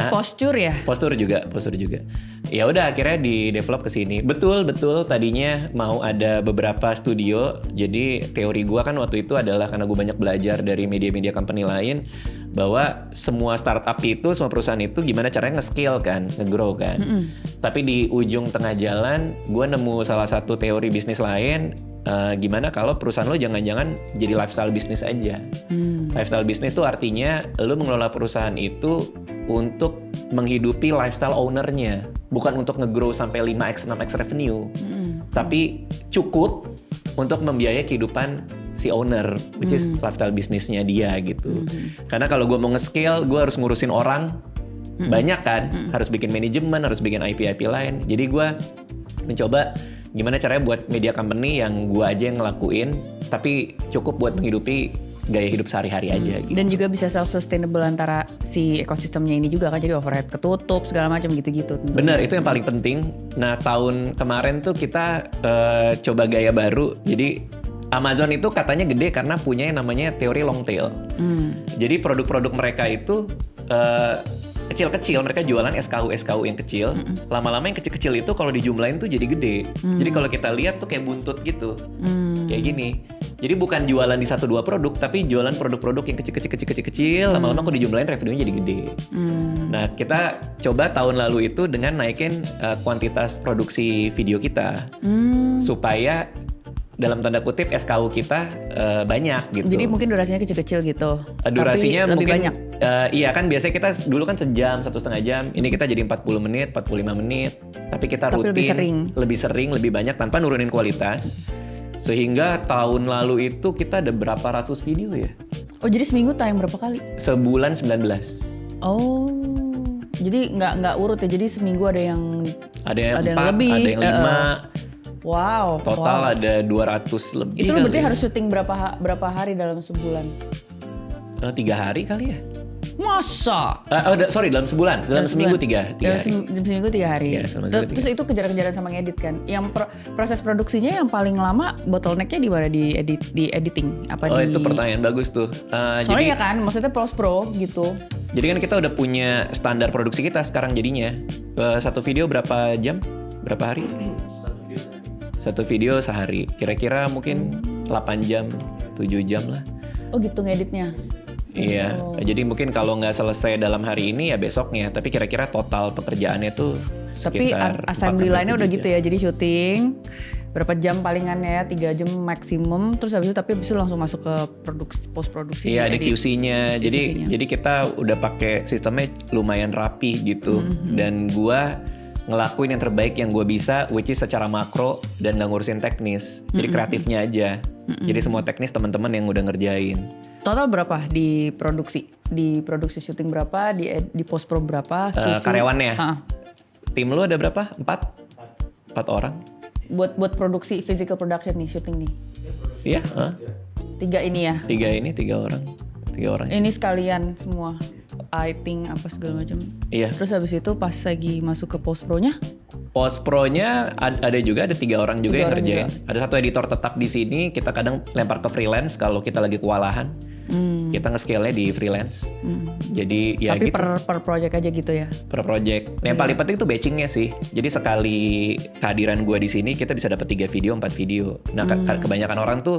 Postur ya? Postur juga. Ya udah akhirnya di develop ke sini. Betul tadinya mau ada beberapa studio. Jadi teori gua kan waktu itu adalah karena gue banyak belajar dari media-media company lain bahwa semua startup itu, semua perusahaan itu gimana caranya nge-scale kan, nge-grow kan. Tapi di ujung tengah jalan gue nemu salah satu teori bisnis lain. Gimana kalau perusahaan lo jangan-jangan jadi lifestyle bisnis aja. Lifestyle bisnis tuh artinya lo mengelola perusahaan itu untuk menghidupi lifestyle ownernya, bukan untuk nge-grow sampai 5x 6x revenue, tapi cukup untuk membiayai kehidupan si owner, which is lifestyle bisnisnya dia gitu. Karena kalau gue mau nge-scale, gue harus ngurusin orang banyak kan, harus bikin manajemen, harus bikin IP lain. Jadi gue mencoba gimana caranya buat media company yang gue aja yang ngelakuin, tapi cukup buat menghidupi gaya hidup sehari-hari aja gitu. Dan juga bisa self-sustainable antara si ekosistemnya ini juga kan, jadi overhead ketutup segala macam gitu-gitu. Benar, itu yang paling penting. Nah tahun kemarin tuh kita coba gaya baru. Jadi Amazon itu katanya gede karena punya yang namanya teori long tail. Jadi produk-produk mereka itu kecil-kecil, mereka jualan SKU yang kecil. Lama-lama yang kecil-kecil itu kalau dijumlahin tuh jadi gede. Jadi kalau kita lihat tuh kayak buntut gitu. Kayak gini. Jadi bukan jualan di 1-2 produk, tapi jualan produk-produk yang kecil-kecil. Lama-lama kok dijumlahin revenue-nya jadi gede. Nah kita coba tahun lalu itu dengan naikin kuantitas produksi video kita. Supaya dalam tanda kutip SKU kita banyak gitu. Jadi mungkin durasinya kecil-kecil gitu. Durasinya tapi lebih mungkin banyak. Iya kan biasanya kita dulu kan sejam, 1,5 jam. Ini kita jadi 40 menit, 45 menit. Tapi kita rutin, lebih sering, lebih banyak tanpa nurunin kualitas. Sehingga tahun lalu itu kita ada berapa ratus video ya? Oh jadi seminggu tayang berapa kali? Sebulan 19. Oh, jadi nggak urut ya? Jadi seminggu ada yang 4, ada yang 5. Wow. Total ada 200 lebih. Itu berarti harus syuting berapa hari dalam sebulan? 3 hari kali ya? Masa? Dalam sebulan. Dalam seminggu 3 hari. Seminggu 3 hari. Ya, Terus itu kejar-kejaran sama ngedit kan? Yang proses produksinya yang paling lama bottleneck-nya di mana? Di editing? Itu pertanyaan bagus tuh. Soalnya jadi, ya kan, maksudnya post-pro gitu. Jadi kan kita udah punya standar produksi kita sekarang jadinya. Satu video berapa jam? Berapa hari? Satu video sehari. Kira-kira mungkin 8 jam, 7 jam lah. Oh gitu ngeditnya? Iya, jadi mungkin kalau nggak selesai dalam hari ini ya besoknya. Tapi kira-kira total pekerjaannya tuh sekitar. Tapi assembly line-nya udah gitu ya, jadi syuting berapa jam palingannya ya, 3 jam maksimum. Terus habis itu langsung masuk ke post produksi. Iya, ada QC-nya. Jadi kita udah pakai sistemnya lumayan rapi gitu. Dan gua ngelakuin yang terbaik yang gue bisa, which is secara makro dan nggak ngurusin teknis. Jadi kreatifnya aja. Jadi semua teknis teman-teman yang udah ngerjain. Total berapa di produksi? Di produksi syuting berapa? Di post pro berapa? Karyawannya? Tim lu ada berapa? 4 orang. Buat produksi physical production nih, syuting nih. Iya. 3 ini ya? 3 orang. 3 orang. Ini sekalian semua. Lighting apa segala macam. Iya. Terus habis itu pas lagi masuk ke post pro-nya? Post pro-nya ada 3 orang juga yang ngerjain. Ada satu editor tetap di sini, kita kadang lempar ke freelance kalau kita lagi kewalahan. Kita nge-scale-nya di freelance. Jadi ya tapi gitu. per project aja gitu ya? Per project. Yang paling penting tuh batching-nya sih. Jadi sekali kehadiran gue di sini kita bisa dapat 3 video, 4 video. Nah kebanyakan orang tuh